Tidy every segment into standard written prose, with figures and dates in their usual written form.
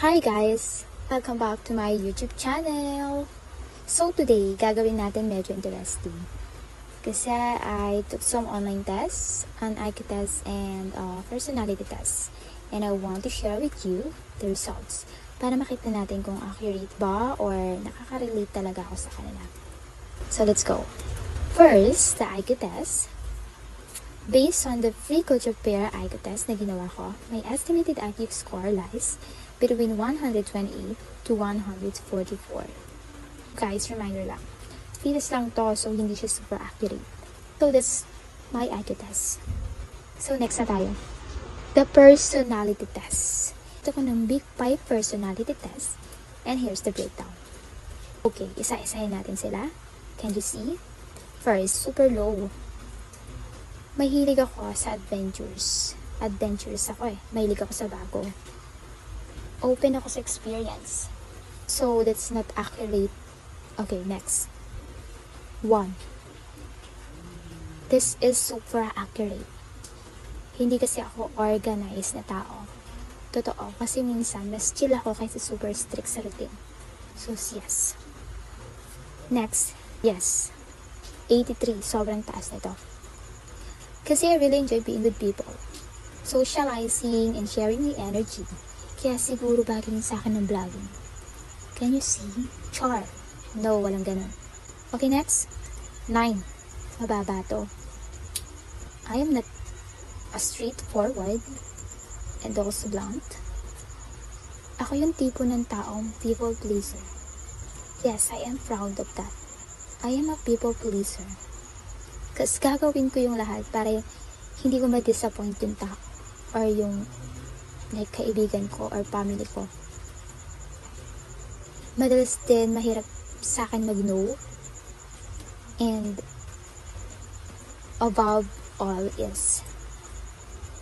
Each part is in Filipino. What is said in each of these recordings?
Hi guys! Welcome back to my YouTube channel! So today, gagawin natin medyo interesting. Kasi I took some online tests, an IQ test and personality test. And I want to share with you the results para makita natin kung accurate ba or nakaka-relate talaga ako sa kanila. So let's go! First, the IQ test. Based on the free culture pair IQ test na ginawa ko, my estimated IQ score lies between 128 to 144. Guys, reminder lang. Feels lang to, so hindi siya super accurate. So that's my IQ test. So next na tayo. The personality test. Ito ko ng Big 5 personality test. And here's the breakdown. Okay, isa-isahin natin sila. Can you see? First, super low. Mahilig ako sa adventures. Adventurous ako eh. Mahilig ako sa bago. Open ako sa experience. So, that's not accurate. Okay, next. 1. This is super accurate. Hindi kasi ako organized na tao. Totoo, kasi minsan, mas chill ako kaysa super strict sa routine. So, yes. Next, yes. 83, sobrang taas nito. Kasi I really enjoy being with people. Socializing and sharing my energy. Kaya siguro bagay sa akin ng vlogging. Can you see? Char. No, walang ganun. Okay, next. 9. Mababa to. I am not a straightforward and also blunt. Ako yung tipo ng taong people pleaser. Yes, I am proud of that. I am a people pleaser. Kasi gagawin ko yung lahat para hindi ko ma-disappoint yung tao or yung like kaibigan ko or family ko. Madalas din mahirap sa akin mag-no. And above all is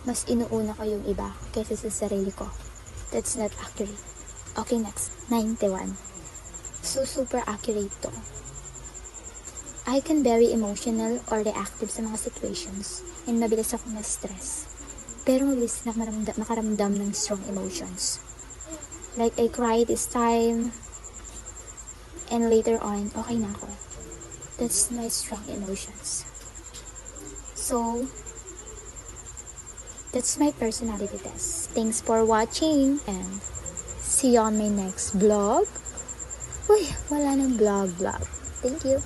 mas inuuna ko yung iba kaysa sa sarili ko. That's not accurate. Okay, next. 91. So, super accurate to. I can very emotional or reactive sa mga situations and mabilis ako ma-stress. Pero mabilis na makaramdam ng strong emotions. Like, I cry this time and later on, okay na ako. That's my strong emotions. So, that's my personality test. Thanks for watching and see you on my next vlog. Uy, wala nang vlog. Thank you.